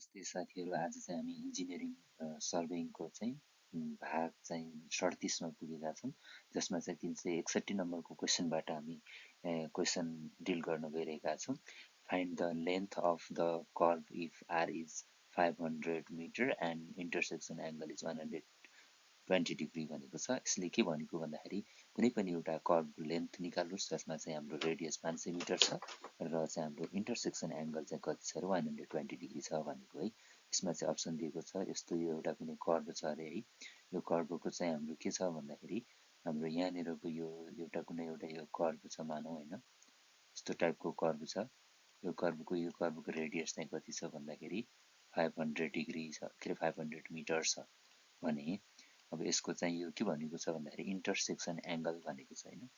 नमस्ते साथीहरु, आज चाहिँ हामी इन्जिनियरिङ सर्वेइङको चाहिँ भाग चाहिँ 38 मा पुगेका छौं, जसमा चाहिँ 361 नम्बरको क्वेशनबाट हामी क्वेशन डिल गर्न गइरहेका छौं। Find the length of the curve if r is 500 metre and intersection angle is 120 degree भनेको छ। यसले के भनेको भन्दाखेरि कुनै पनि एउटा कर्भको लेन्थ निकाल्नुस् जसमा चाहिँ हाम्रो रेडियस 500 मिटर छ र चाहिँ हाम्रो इन्टरसेक्सन एंगल चाहिँ कति छ र 120 डिग्री छ भनेको है। यसमा चाहिँ अप्सन दिएको छ, यस्तो यो एउटा कुनै कर्भ छ अरे है। यो कर्भको चाहिँ हाम्रो के छ भन्दाखेरि हाम्रो यहाँनिरको यो एउटा कुनै एउटा यो कर्भ छ मानौं हैन, यस्तो टाइपको कर्भ छ। यो कर्भको रेडियस चाहिँ कति छ भन्दाखेरि 500 डिग्री छ, के 500 मिटर छ भने अब यसको चाहिँ यो के भनेको छ भन्दाखेरि इन्टरसेक्सन एंगल भनेको छ हैन।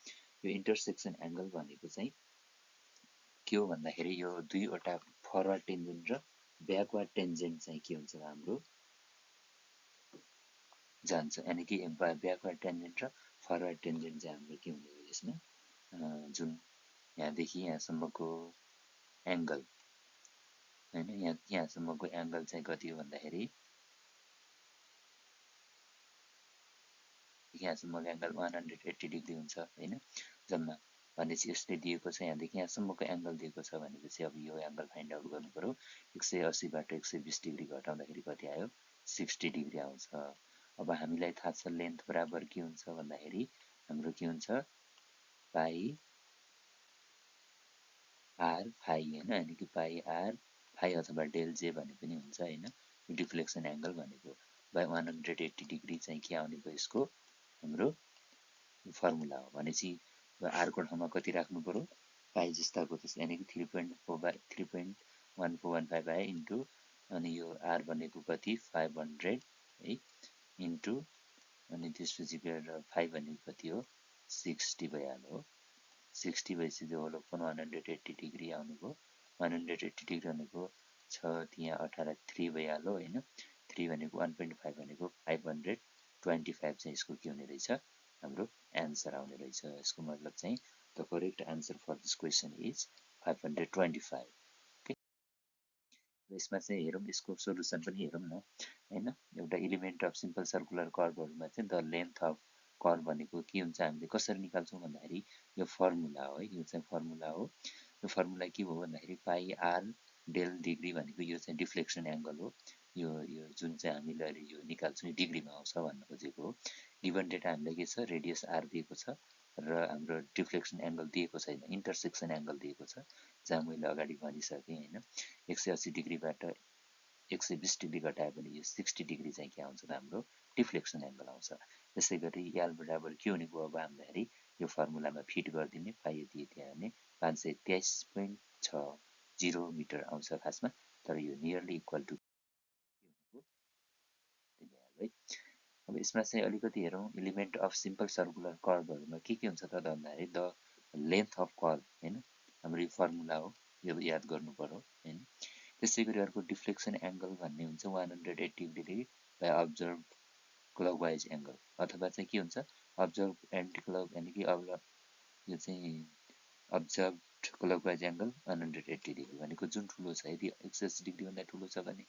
यो इन्टरसेक्सन एंगल भनेको चाहिँ के हो भन्दाखेरि यो दुईवटा फरवर्ड टेन्जेन्ट र ब्याकवर्ड टेन्जेन्ट चाहिँ के हुन्छ हाम्रो जान्छ, यानी कि ब्याकवर्ड टेन्जेन्ट र फरवर्ड टेन्जेन्ट चाहिँ हाम्रो के हुने हो यसमा, जुन यहाँदेखि यहाँसम्मको एंगल हैन, यहाँसम्मको एंगल चाहिँ कति हो भन्दाखेरि यहाँसम्मको एंगल 180 डिग्री हुन्छ हैन जम्मा। भनेपछि यसले दिएको छ यहाँदेखि यहाँसम्मको एंगल दिएको छ भनेपछि अब यो एंगल फाइन्ड आउट गर्नु पर्यो। 180 बाट 120 डिग्री घटाउँदाखेरि कति आयो, 60 डिग्री आउँछ। अब हामीलाई थाहा छ लेन्थ बराबर के हुन्छ भन्दाखेरि हाम्रो के हुन्छ पाई आर फाई हैन, यानी कि पाई आर फाई अथवा डेल जे भने पनि हुन्छ हैन। डिफ्लेक्सन एंगल भनेको बाइ 180 डिग्री चाहिँ के आउने भयो यसको हाम्रो फर्मुला हो। भनेपछि आर को ठाउँमा कति राख्नु पर्यो, पाई जस्ताको त्यस, यानी कि 3.1415 आयो इन्टु अनि यो आर भनेको कति 500 है इन्टु अनि त्यसपछि 5 भनेको कति हो 60 भइहाल्यो हो। 60 भएपछि जो होल ओपन 180 डिग्री आउनुभयो। 180 डिग्री भनेको छ त्यहाँ 18 3 भइहाल्यो हैन। 3 भनेको 1.5 भनेको 525 चाहिँ यसको के हुने रहेछ हाम्रो एन्सर आउने रहेछ। यसको मतलब चाहिँ the correct answer for this question is 525। Okay, यसमा चाहिँ हेरौँ, यसको सोलुसन पनि हेरौँ न हैन। एउटा एलिमेन्ट अफ सिम्पल सर्कुलर कर्भहरुमा चाहिँ द लेन्थ अफ कर्भ भनेको के हुन्छ, हामीले कसरी निकाल्छौं भन्दाखेरि यो फर्मुला हो है। यो चाहिँ फर्मुला हो। यो फर्मुला के हो भन्दाखेरि पाई आर डेल डिग्री भनेको यो चाहिँ डिफ्लेक्सन एंगल हो। यो जुन चाहिँ हामीले अहिले यो निकाल्छौं यो डिग्रीमा आउँछ भन्न खोजेको हो। गिवन डेटा हामीलाई के छ, रेडियस आर दिएको छ र हाम्रो डिफ्लेक्सन एंगल दिएको छैन, इन्टरसेक्सन एंगल दिएको छ, जहाँ मैले अगाडि भनिसकेँ हैन। 180 डिग्रीबाट 120 डिग्री घटायो भने यो 60 डिग्री चाहिँ के आउँछ हाम्रो डिफ्लेक्सन एंगल आउँछ। त्यसैगरी एल बराबर के हुने भयो अब भन्दाखेरि यो फर्मुलामा फिट गरिदिने, पाइ यति यति आयो भने 523.60 मिटर आउँछ खासमा, तर यो नियरली इक्वल टु है। अब यसमा चाहिँ अलिकति हेरौँ, एलिमेन्ट अफ सिम्पल सर्कुलर कर्भहरुमा के हुन्छ त भन्दाखेरि द लेन्थ अफ कर्भ हैन, हाम्रो यो फर्मुला हो, यो याद गर्नु पर्यो हैन। त्यसैगरी अर्को डिफ्लेक्सन एंगल भन्ने हुन्छ 180 degree by observe clockwise angle, अथवा चाहिँ के हुन्छ अब्जर्भ एन्टी क्लक, यानी कि अब यो चाहिँ अब्जर्भड क्लकवाइज एंगल 180 डिग्री भनेको जुन ठुलो छ, यदि 180 डिग्री भन्दा ठुलो छ भने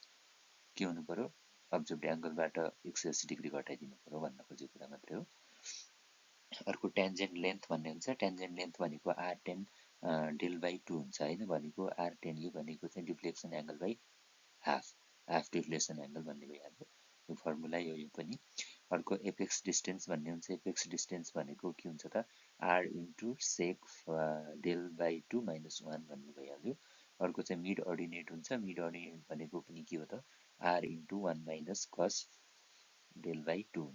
के हुनु पर्यो, अब्जर्भड एंगलबाट 180 डिग्री घटाइदिनु पर्यो भन्न खोजेको कुरा मात्रै हो। अर्को टेन्जेन्ट लेन्थ भन्ने हुन्छ। टेन्जेन्ट लेन्थ भनेको r10 डेल बाइ 2 हुन्छ हैन। भनेको r10 यो भनेको चाहिँ deflection angle by half deflection angle भन्ने भइहाल्यो। यो फर्मुला यो पनि। अर्को एपेक्स डिस्टेन्स भन्ने हुन्छ। एपेक्स डिस्टेन्स भनेको के हुन्छ त r into sec del by 2 minus 1 भन्ने भइहाल्यो। अर्को चाहिँ मिड अर्डिनेट हुन्छ। मिड अर्डिनेट भनेको पनि के हो त r into 1 minus cos del by 2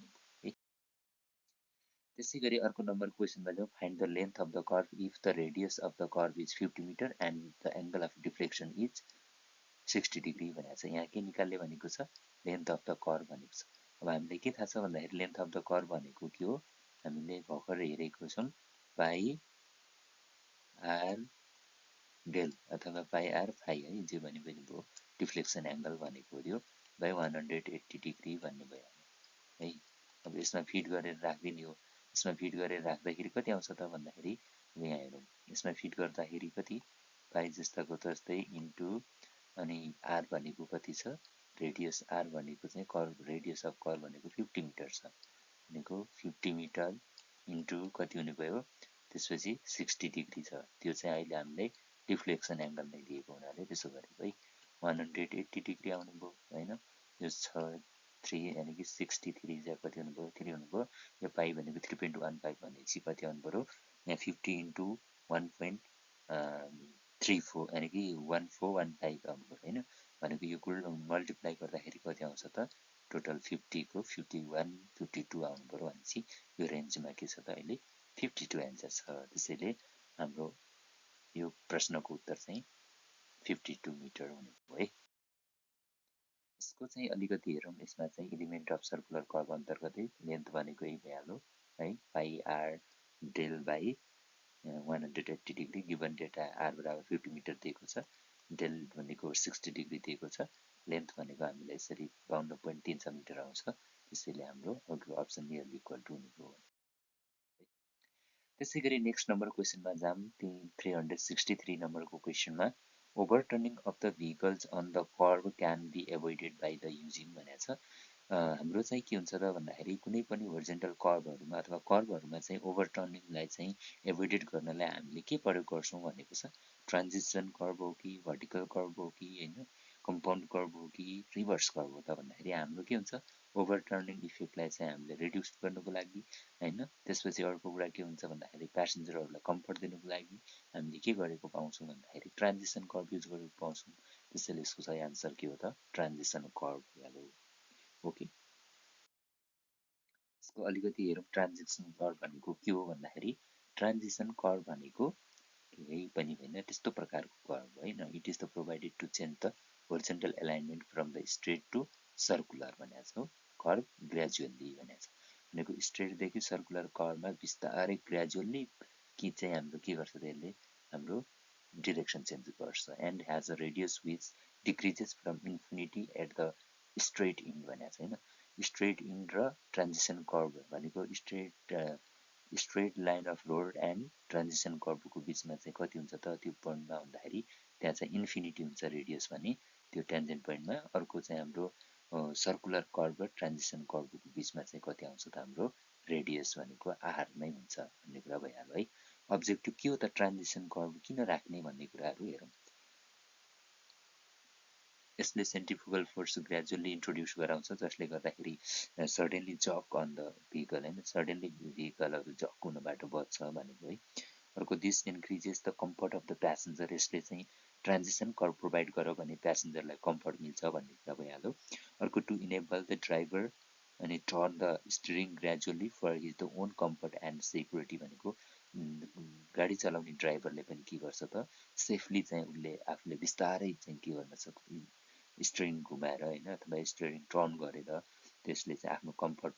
है। त्यसैगरी अर्को नम्बर क्वेशनमा जाउँ। Find the length of the curve if the radius of the curve is 50 metre and the angle of deflection is 60 degree भनेको छ। यहाँ के निकाल्ने भनेको छ, लेन्थ अफ द कर्भ भनेको छ। अब हामीले के थाहा छ भन्दाखेरि लेन्थ अफ द कर्भ भनेको के हो, हामीले भर्खर हेरेको छौं पाई आर डेल अथवा पाई आर फाई है, जे भने पनि भयो। डिफ्लेक्सन एंगल भनेको यो बाइ 180 डिग्री भन्ने भयो है। अब यसमा फिट गरेर राख्दिने हो। यसमा फिट गरेर राख्दाखेरि कति आउँछ त भन्दाखेरि यहाँ हेरौँ, यसमा फिट गर्दाखेरि कति पाई जस्ताको तस्तै इन्टु अनि आर भनेको कति छ, रेडियस आर भनेको चाहिँ कर्भ, रेडियस अफ कर्भ भनेको 50 मिटर छ भनेको 50 मिटर इन्टु कति हुने भयो, त्यसपछि 60 डिग्री छ। त्यो चाहिँ अहिले हामीले डिफ्लेक्सन एङ्गल नै दिएको हुनाले त्यसो गरेको है। 180 डिग्री आउनुभयो होइन, यो छ 3 यानि कि 63 चाहिँ कति हुनुभयो, 3 हुनुभयो। यो पाई भनेको 3.15 भनेपछि कति आउनु पऱ्यो, यहाँ 50 इन्टु 1.34 यानि कि 1415 आउनु पऱ्यो होइन। भनेको यो कुल मल्टिप्लाई गर्दाखेरि कति आउँछ त, टोटल 50 को 51 52 आउनु पऱ्यो भनेपछि यो रेन्जमा के छ त अहिले 52 एन्सर छ। त्यसैले हाम्रो यो प्रश्नको उत्तर चाहिँ 52 मिटर हुने भयो है। यसको चाहिँ अलिकति हेरौँ, यसमा चाहिँ एलिमेन्ट अफ सर्कुलर कर्भ अन्तर्गतै लेन्थ भनेको यही भइहाल्यो है, pi R del by 180 degree, given data R बराबर 50 मिटर दिएको छ, डेल भनेको 60 डिग्री दिएको छ, लेन्थ भनेको हामीलाई यसरी 52.36 मिटर आउँछ। त्यसैले हाम्रो अग्लो अप्सन नियरली इक्वल टु हुने भयो। त्यसै गरी नेक्स्ट नम्बर क्वेसनमा जाम। 363 नम्बरको क्वेसनमा overturning of the vehicles on the curve can be avoided by the using भनेको छ। हाम्रो चाहिँ के हुन्छ त भन्दाखेरि कुनै पनि होरिजेन्टल कर्भहरूमा अथवा कर्भहरूमा चाहिँ ओभरटर्निङलाई चाहिँ एभोइडेड गर्नलाई हामीले के प्रयोग गर्छौँ भनेको छ, ट्रान्जिसन कर्भ हो कि भर्टिकल कर्भ हो कि होइन, कम्पाउन्ड कर्भ हो कि रिभर्स कर्भ हो त भन्दाखेरि हाम्रो के हुन्छ, ओभरटर्निङ इफेक्टलाई चाहिँ हामीले रिड्युस गर्नुको लागि होइन। त्यसपछि अर्को कुरा के हुन्छ भन्दाखेरि प्यासेन्जरहरूलाई कम्फर्ट दिनुको लागि हामीले के गरेको पाउँछौँ भन्दाखेरि ट्रान्जिसन कर्भ युज गरेको पाउँछौँ। त्यसैले यसको सही आन्सर के हो त, ट्रान्जिसन कर्भ भइहाल्यो। ओके, यसको अलिकति हेरौँ, ट्रान्जिसन कर्भ भनेको के हो भन्दाखेरि ट्रान्जिसन कर्भ भनेको केही पनि होइन, त्यस्तो प्रकारको कर्भ होइन। It is the provided to change the horizontal alignment from the straight to circular भनेको छ हो, कर्भ ग्रेजुअल्ली भनेको छ। भनेको स्ट्रेटदेखि सर्कुलर कर्भमा बिस्तारै ग्रेजुअल्ली कि चाहिँ हाम्रो के गर्छ, त्यसले हाम्रो डिरेक्सन चेन्ज गर्छ। And has a radius which decreases from infinity at the straight end भनेको छ होइन। स्ट्रेट इन्ड र ट्रान्जिसन कर्भ भनेको straight line of road and transition कर्भको बिचमा चाहिँ कति हुन्छ त, त्यो पोइन्टमा हुँदाखेरि त्यहाँ चाहिँ इन्फिनिटी हुन्छ रेडियस भने त्यो टेन्जेन्ट पोइन्टमा। अर्को चाहिँ हाम्रो सर्कुलर कर्भ र ट्रान्जिसन कर्भको बिचमा चाहिँ कति आउँछ त, हाम्रो रेडियस भनेको आर नै हुन्छ भन्ने कुरा भइहाल्यो है। अब्जेक्टिभ के हो त, ट्रान्जिसन कर्भ किन राख्ने भन्ने कुराहरू हेरौँ। यसले सेन्ट्रिफुगल फोर्स ग्रेजुअली इन्ट्रोड्युस गराउँछ, जसले गर्दाखेरि सडनली जक अन द भेहिकल होइन, सडनली भेहिकलहरू जक हुनबाट बच्छ भनेको है। अर्को this increases the comfort of the passenger, यसले चाहिँ ट्रान्जिसन कर्भ प्रोभाइड गर्यो भने प्यासेन्जरलाई कम्फर्ट मिल्छ भन्ने कुरा भइहाल्यो। अर्को टु इनेबल द ड्राइभर अनि turn the steering gradually for his the own comfort and security भनेको गाडी चलाउने ड्राइभरले पनि के गर्छ त, सेफली चाहिँ उसले आफूले बिस्तारै चाहिँ के गर्न सक्छ, स्टियरिङ घुमाएर होइन अथवा स्टियरिङ टर्न गरेर त्यसले चाहिँ आफ्नो कम्फर्ट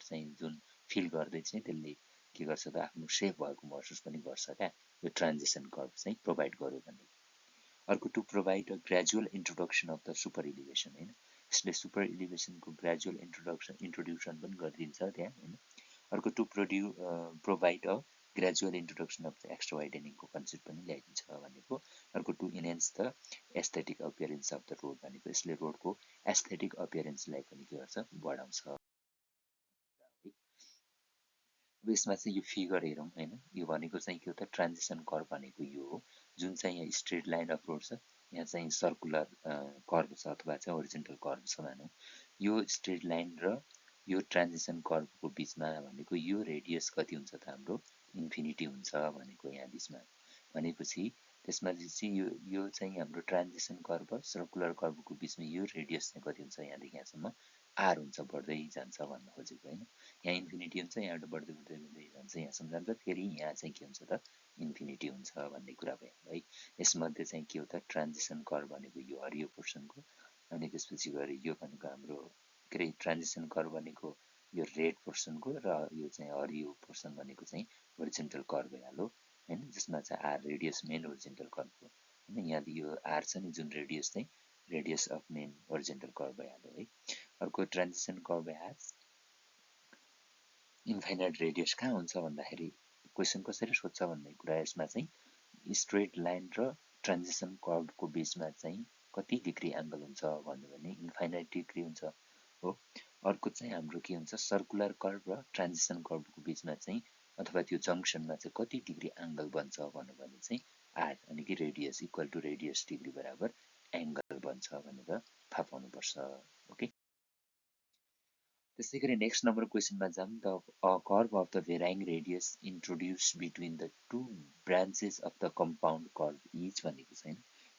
चाहिँ जुन फिल गर्दै चाहिँ त्यसले के गर्छ त, आफ्नो सेफ भएको महसुस पनि गर्छ क्या, यो ट्रान्जिसन कर्भ चाहिँ प्रोभाइड गर्यो भने। अर्को to provide a gradual introduction of the super elevation होइन, यसले सुपर इलिभेसनको ग्रेजुअल इन्ट्रोड्युसन पनि गरिदिन्छ त्यहाँ होइन। अर्को to provide a gradual introduction of the extra वाइडनिङको कन्सेप्ट पनि ल्याइदिन्छ भनेको। अर्को to enhance the aesthetic appearance of the road भनेको यसले रोडको एस्थेटिक अपियरेन्सलाई पनि के गर्छ, बढाउँछ। अब यसमा चाहिँ यो फिगर हेरौँ होइन, यो भनेको चाहिँ के हो त, ट्रान्जिसन कर्भ भनेको यो हो जुन चाहिँ यहाँ स्ट्रेट लाइन अफ रोड छ, यहाँ चाहिँ सर्कुलर कर्भ छ अथवा चाहिँ होरिजेन्टल कर्भ छ भनौँ। यो स्ट्रेट लाइन र यो ट्रान्जिसन कर्भको बिचमा भनेको यो रेडियस कति हुन्छ त, हाम्रो इन्फिनिटी हुन्छ भनेको यहाँ बिचमा। भनेपछि त्यसमा चाहिँ यो चाहिँ हाम्रो ट्रान्जिसन कर्भ सर्कुलर कर्भको बिचमा यो रेडियस चाहिँ कति हुन्छ, यहाँदेखि यहाँसम्म आर हुन्छ, बढ्दै जान्छ भन्न खोजेको होइन। यहाँ इन्फिनिटी हुन्छ, यहाँबाट बढ्दै बढ्दै बढ्दै जान्छ, यहाँसम्म जान्छ, फेरि यहाँ चाहिँ के हुन्छ त, इन्फिनिटी हुन्छ भन्ने कुरा भयो है। यसमध्ये चाहिँ के हो त, ट्रान्जिसन कर्भ भनेको यो हरियो पोर्सनको, अनि त्यसपछि गएर यो भनेको हाम्रो के अरे ट्रान्जिसन कर्भ भनेको यो रेड पोर्सनको, र यो चाहिँ हरियो पोर्सन भनेको चाहिँ होरिजेन्टल कर्भ भइहाल्यो होइन, जसमा चाहिँ आर रेडियस मेन होरिजेन्टल कर्भको होइन। यहाँ यो आर छ नि जुन रेडियस चाहिँ radius of main horizontal curve भइहाल्यो है। अर्को ट्रान्जिसन कर्भ ह्याज इन्फाइनाइट रेडियस कहाँ हुन्छ भन्दाखेरि क्वेसन कसरी सोध्छ भन्ने कुरा, यसमा चाहिँ स्ट्रेट लाइन र ट्रान्जिसन कर्भको बिचमा चाहिँ कति डिग्री एङ्गल हुन्छ भन्यो भने इन्फाइनाइट डिग्री हुन्छ हो। अर्को चाहिँ हाम्रो के हुन्छ सर्कुलर कर्भ र ट्रान्जिसन कर्भको बिचमा चाहिँ अथवा त्यो जङ्सनमा चाहिँ कति डिग्री एङ्गल बन्छ भन्यो भने चाहिँ आर अनि कि radius equal to radius degree बराबर एङ्गल बन्छ भनेर थाहा पाउनुपर्छ। ओके, त्यसै गरी नेक्स्ट नम्बर क्वेसनमा जाऊँ। The curve of the varying radius introduce between the two branches of the compound curve each भनेको छैन।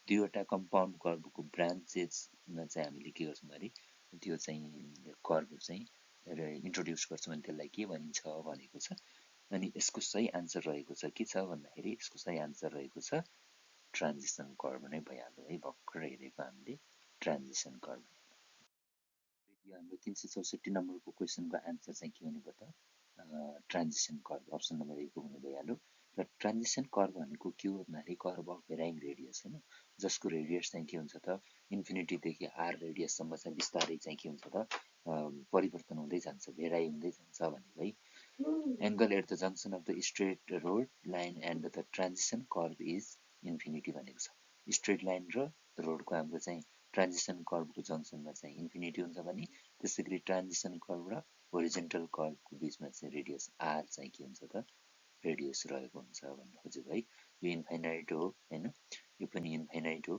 दुईवटा कम्पाउन्ड कर्भको ब्रान्चेसमा चाहिँ हामीले के गर्छौँ अरे त्यो चाहिँ कर्भ चाहिँ इन्ट्रोड्युस गर्छौँ भने त्यसलाई के भनिन्छ भनेको छ। अनि यसको सही आन्सर रहेको छ के छ भन्दाखेरि यसको सही आन्सर रहेको छ ट्रान्जिसन कर्भ नै भइहाल्यो है। भर्खर हेरेको हामीले ट्रान्जिसन कर्भ। यो हाम्रो 364 नम्बरको क्वेसनको आन्सर चाहिँ के हुने भयो त ट्रान्जिसन कर्भ अप्सन नम्बर 1 हुने भइहाल्यो। र ट्रान्जिसन कर्भ भनेको के हो भन्दाखेरि कर्भ अफ भेराइङ रेडियस होइन, जसको रेडियस चाहिँ के हुन्छ त इन्फिनिटीदेखि आर रेडियससम्म चाहिँ बिस्तारै चाहिँ के हुन्छ त परिवर्तन हुँदै जान्छ, भेराइ हुँदै जान्छ भनेको है। Angle at the junction of the straight road line and the transition curve is infinity भनेको छ। स्ट्रेट लाइन र रोडको हाम्रो चाहिँ ट्रान्जिसन कर्भको जङ्सनमा चाहिँ इन्फिनिटी हुन्छ भने त्यसै गरी ट्रान्जिसन कर्भ र होरिजेन्टल कर्भको बिचमा चाहिँ रेडियस आर चाहिँ के हुन्छ त रेडियस रहेको हुन्छ भन्न खोजेको है। यो इन्फाइनाइट हो होइन, यो पनि इन्फाइनाइट हो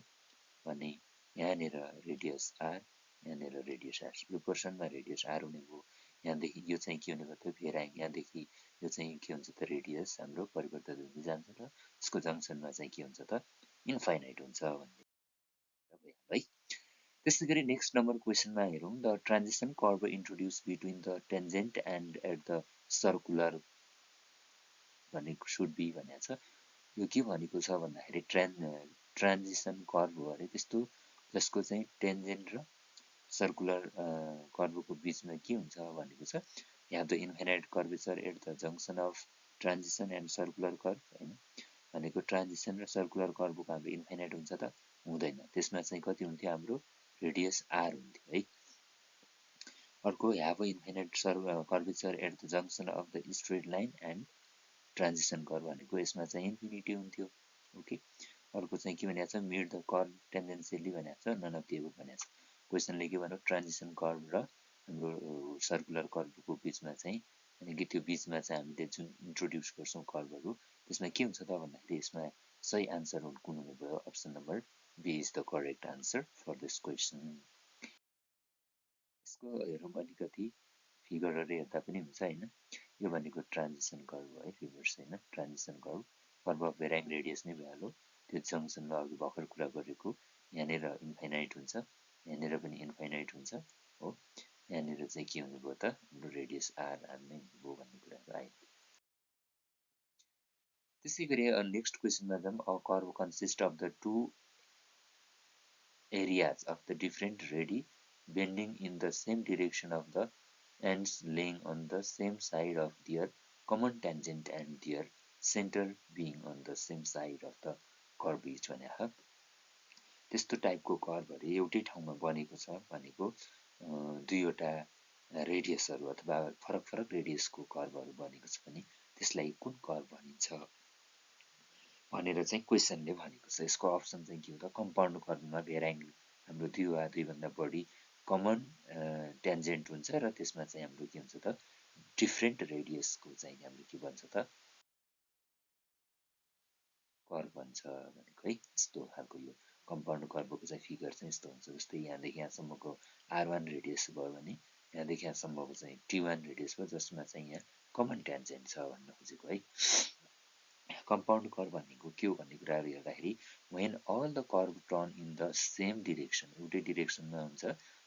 भने यहाँनिर रेडियस आर, यहाँनिर रेडियस आर, यो पोर्सनमा रेडियस आर हुने भयो। यहाँदेखि यो चाहिँ के हुने भयो त भेराइङ, यहाँदेखि यो चाहिँ के हुन्छ त रेडियस हाम्रो परिवर्तन हुँदै जान्छ र यसको जङ्सनमा चाहिँ के हुन्छ त इन्फाइनाइट हुन्छ भन्ने है। त्यसै गरी नेक्स्ट नम्बर क्वेसनमा हेरौँ। The transition curve introduce between the tangent and at the circular भनेको सुड बी भनेको छ। यो के भनेको छ भन्दाखेरि ट्रान्जिसन कर्भ हो अरे त्यस्तो जसको चाहिँ टेन्जेन्ट र सर्कुलर कर्भको बिचमा के हुन्छ भनेको छ यहाँ the infinite curvature at the junction of transition and circular curve होइन, भनेको ट्रान्जिसन र सर्कुलर कर्भको हाम्रो इन्फाइनाइट हुन्छ त हुँदैन, त्यसमा चाहिँ कति हुन्थ्यो हाम्रो रेडियस आर हुन्थ्यो है। अर्को have infinite curvature at the junction of the straight line and transition curve भनेको यसमा चाहिँ इन्फिनिटी हुन्थ्यो। ओके, अर्को चाहिँ के भनेको छ मिड द कर्भ टेन्डेन्सियली भनेको छ, नन अफ द एबोभ भनेको छ। क्वेसनले के भन्यो ट्रान्जिसन कर्भ र हाम्रो सर्कुलर कर्भको बिचमा चाहिँ अनि कि त्यो बिचमा चाहिँ हामीले जुन इन्ट्रोड्युस गर्छौँ कर्भहरू त्यसमा के हुन्छ त भन्दाखेरि यसमा सही आन्सर कुन हुने भयो option number B is the correct answer for this question. यसको हेरौँ अलिकति फिगरहरू हेर्दा पनि हुन्छ होइन। यो भनेको ट्रान्जिसन कर्भ हो है, फिगर्स होइन transition curve, curve of varying radius नै भइहाल्यो। त्यो जङ्सनमा अघि भर्खर कुरा गरेको यहाँनिर इन्फाइनाइट हुन्छ, यहाँनिर पनि इन्फाइनाइट हुन्छ हो, यहाँनिर चाहिँ के हुने भयो त हाम्रो रेडियस आर आर नै भयो भन्ने कुराहरू आयो। त्यसै गरी नेक्स्ट क्वेसनमा जाऊँ। A curve consist of the two areas of the different radii bending in the same direction of the ends laying on the same side of their common tangent and their center being on the same side of the curve each भनेको त्यस्तो टाइपको कर्भहरू एउटै ठाउँमा बनेको छ भनेको दुईवटा रेडियसहरू अथवा फरक फरक रेडियसको कर्भहरू बनेको छ भने त्यसलाई कुन कर्भ भनिन्छ भनेर चाहिँ क्वेसनले भनेको छ। यसको अप्सन चाहिँ के हो त कम्पाउन्ड कर्भमा भेराइङ हाम्रो दुई वा दुईभन्दा बढी कमन ट्यान्जेन्ट हुन्छ र त्यसमा चाहिँ हाम्रो के हुन्छ त डिफ्रेन्ट रेडियसको चाहिँ हाम्रो के भन्छ त कर्भ भन्छ भनेको है। यस्तो खालको यो कम्पाउन्ड कर्भको चाहिँ फिगर चाहिँ यस्तो हुन्छ, जस्तै यहाँदेखि यहाँसम्मको R1 रेडियस भयो भने यहाँदेखि यहाँसम्मको चाहिँ T1 रेडियस भयो, जसमा चाहिँ यहाँ कमन ट्यान्जेन्ट छ भन्न खोजेको है। कम्पाउन्ड कर्भ भनेको के हो भन्ने कुराहरू हेर्दाखेरि when all the curve turn in the same direction एउटै डिरेक्सनमा हुन्छ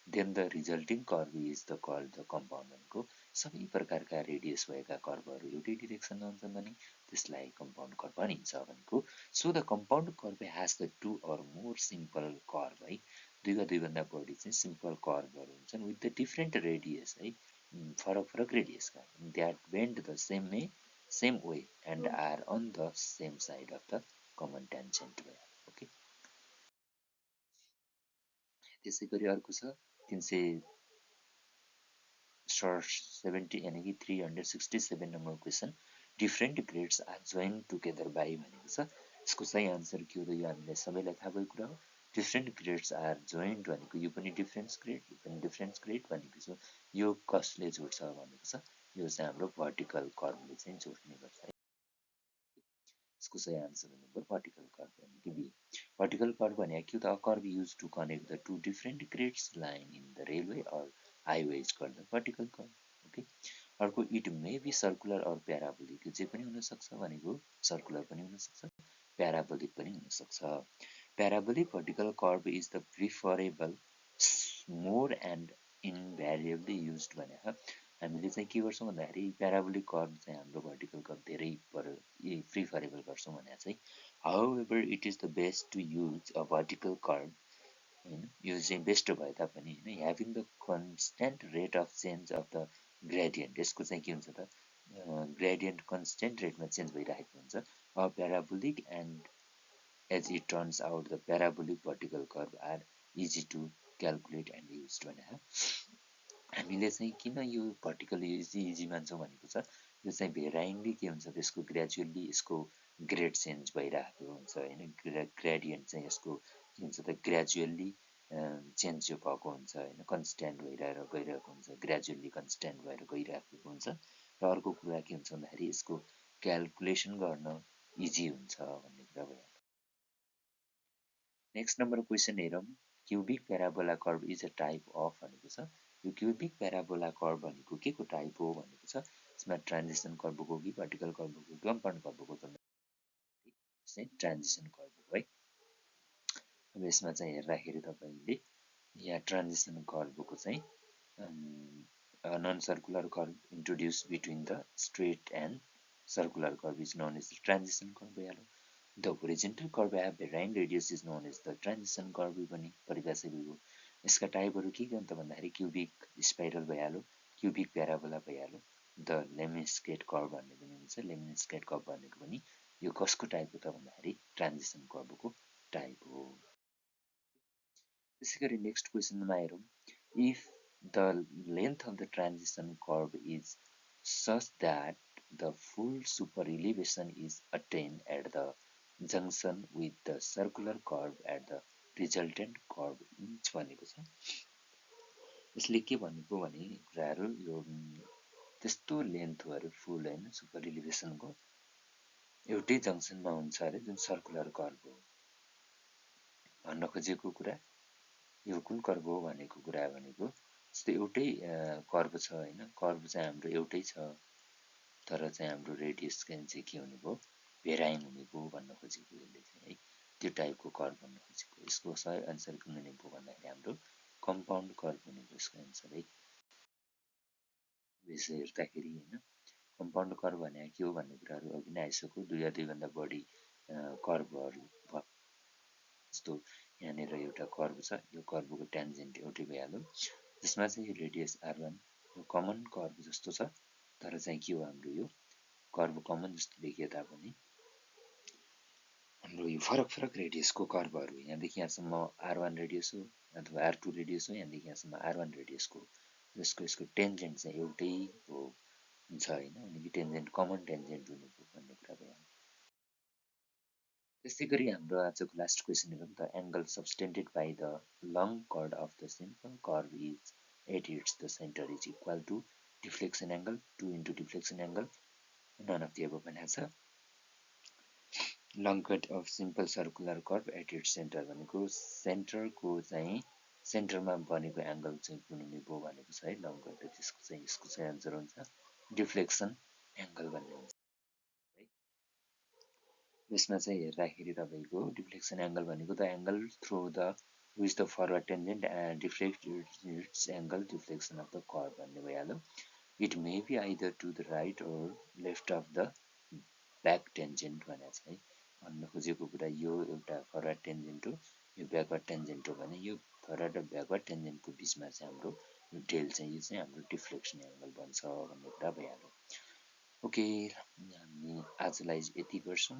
then the resulting curve is the called the compound भनेको सबै प्रकारका रेडियस भएका कर्भहरू एउटै डिरेक्सनमा हुन्छन् भने त्यसलाई कम्पाउन्ड कर्भ भनिन्छ भनेको। So the compound curve has the two or more simple curve है, दुई वा दुईभन्दा बढी चाहिँ सिम्पल कर्भहरू हुन्छन् with the different radius है, फरक फरक रेडियसका that bend the same way and are on the same side of the common tangent भयो। ओके, त्यसै गरी अर्को छ 370 यानि कि 367 number question different grades are joined together by भनेको छ। यसको सही आन्सर के हो त यो हामीलाई सबैलाई थाहा भएको कुरा हो डिफ्रेन्ट ग्रेड्स आर जोइन्ट भनेको यो पनि डिफ्रेन्स ग्रेड यो पनि डिफ्रेन्स ग्रेड भनेको छ यो कसले जोड्छ भनेको छ यो चाहिँ हाम्रो भर्टिकल कर्वले चाहिँ जोड्ने गर्छ है यसको सही आन्सर हुनुभयो भर्टिकल कर्व भनेको बी भर्टिकल कर्व भनेको के त curve use to connect the two different grades line in the railway or highways called the vertical curve okay अर्को it may be circular or parabolic जे पनि हुनसक्छ भनेको सर्कुलर पनि हुनसक्छ प्याराबोलिक पनि हुनसक्छ parabolic vertical curve is the preferable more and invariably used भनेर हामीले चाहिँ के गर्छौँ भन्दाखेरि प्याराबोलिक कर्व चाहिँ हाम्रो भर्टिकल कर्व धेरै प्रिफरेबल गर्छौँ भनेर चाहिँ however it is the best to use a vertical curve होइन यो चाहिँ बेस्ट भए तापनि होइन having the constant rate of change of the gradient यसको चाहिँ के हुन्छ त ग्रेडियन्ट कन्सटेन्ट रेटमा चेन्ज भइरहेको हुन्छ प्याराबोलिक and as it turns out the parabolic vertical curve are easy to calculate and used भनेर हामीले चाहिँ किन यो भर्टिकल इजी मान्छौँ भनेको छ यो चाहिँ भेराइङली के हुन्छ त्यसको ग्रेजुअली यसको ग्रेड चेन्ज भइरहेको हुन्छ होइन ग्रेडियन्ट चाहिँ यसको के हुन्छ त ग्रेजुअली चेन्ज जो भएको हुन्छ होइन कन्सट्यान्ट गइरहेको हुन्छ ग्रेजुअली कन्सट्यान्ट भएर गइरहेको हुन्छ र अर्को कुरा के हुन्छ भन्दाखेरि यसको क्यालकुलेसन गर्न इजी हुन्छ भन्ने कुरा भयो नेक्स्ट नम्बर क्वेसन हेरौँ cubic parabola curve is a type of भनेको छ यो क्युबिक प्याराबोला कर्भ भनेको के को टाइप हो भनेको छ यसमा ट्रान्जिसन कर्भ हो कि भर्टिकल कर्भ हो कि कम्पाउन्ड कर्भ हो त चाहिँ ट्रान्जिसन कर्भ हो है अब यसमा चाहिँ हेर्दाखेरि तपाईँले यहाँ ट्रान्जिसन कर्भको चाहिँ non circular curve introduce between the straight and circular curve is known as transition curve भइहाल्यो The horizontal curve have varying radius is known as the transition curve पनि परिभाषा भयो यसका टाइपहरू के हो त भन्दाखेरि क्युबिक स्पाइरल भइहाल्यो क्युबिक प्याराबोला भइहाल्यो द लेमिनस्केट कर्भ भन्ने पनि हुन्छ लेमिनस्केट कर्भ भनेको पनि यो कसको टाइप हो त भन्दाखेरि ट्रान्जिसन कर्भको टाइप हो त्यसै गरी नेक्स्ट क्वेसनमा हेरौँ if the length of the transition curve is such that the full super elevation is attained at the junction with the circular curve at the resultant curve inch भनेको छ यसले के भनेको भने कुराहरू यो त्यस्तो लेन्थहरू फुल होइन सुपर इलिभेसनको एउटै जङ्सनमा हुन्छ अरे जुन सर्कुलर कर्भ हो भन्न खोजेको कुरा यो कुन कर्भ हो भनेको कुरा भनेको जस्तै एउटै कर्भ छ होइन कर्भ चाहिँ हाम्रो एउटै छ तर चाहिँ हाम्रो रेडियस चाहिँ के हुने भयो भेराइङ हुने भयो भन्न खोजेको यसले चाहिँ है त्यो टाइपको कर्भ भन्न खोजेको यसको सही आन्सर कुन हुने भयो भन्दाखेरि हाम्रो कम्पाउन्ड कर्भ हुने भयो यसको आन्सर है यसो हेर्दाखेरि होइन कम्पाउन्ड कर्भ भनेको के हो भन्ने कुराहरू अघि नै आइसक्यो दुई या दुईभन्दा बढी कर्भहरू जस्तो यहाँनिर एउटा कर्भ छ यो कर्भको ट्यान्जेन्ट एउटै भइहाल्यो जसमा चाहिँ रेडियस R1 यो कमन कर्भ जस्तो छ तर चाहिँ के हो हाम्रो यो कर्भ कमन जस्तो देखिए तापनि हाम्रो यो फरक फरक रेडियसको कर्भहरू यहाँदेखि यहाँसम्म R1 रेडियस हो अथवा R2 रेडियस हो यहाँदेखि यहाँसम्म R1 रेडियसको जसको यसको टेन्जेन्ट चाहिँ एउटै हो हुन्छ होइन अनि टेन्जेन्ट कमन टेन्जेन्ट हुनु भन्ने कुरा भयो त्यसै गरी हाम्रो आजको लास्ट क्वेसन हेरौँ the angle subtended by the long chord of the simple curve is at its the centre is equal to deflection angle 2 into deflection angle none of the above भनेको छ long cut of simple circular curve at its centre भनेको सेन्टरको चाहिँ सेन्टरमा बनेको angle चाहिँ कुन हुने भयो भनेको छ है लङ कट त्यसको चाहिँ यसको चाहिँ आन्सर हुन्छ डिफ्लेक्सन एङ्गल भन्ने हुन्छ है यसमा चाहिँ हेर्दाखेरि तपाईँको डिफ्लेक्सन एङ्गल भनेको the angle through the with the forward tangent deflect its angle deflection of the curve भन्ने भइहाल्यो it may be either to the right or left of the back tangent भनेको छ है भन्न खोजेको कुरा यो एउटा फरवर्ड टेन्जेन्ट हो यो ब्याकवर्ड टेन्जेन्ट हो भने यो फरवर्ड र ब्याकवर्ड टेन्जेन्टको बिचमा चाहिँ हाम्रो यो टेल चाहिँ यो चाहिँ हाम्रो डिफ्लेक्सन एङ्गल बन्छ भन्ने कुरा भइहाल्यो ओके हामी आजलाई यति गर्छौँ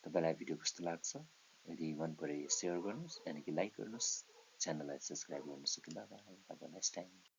तपाईँलाई भिडियो कस्तो लाग्छ यदि मन परे सेयर गर्नुहोस् यानि कि लाइक गर्नुहोस् च्यानललाई सब्सक्राइब गर्नुहोस् कि ल by have a nice time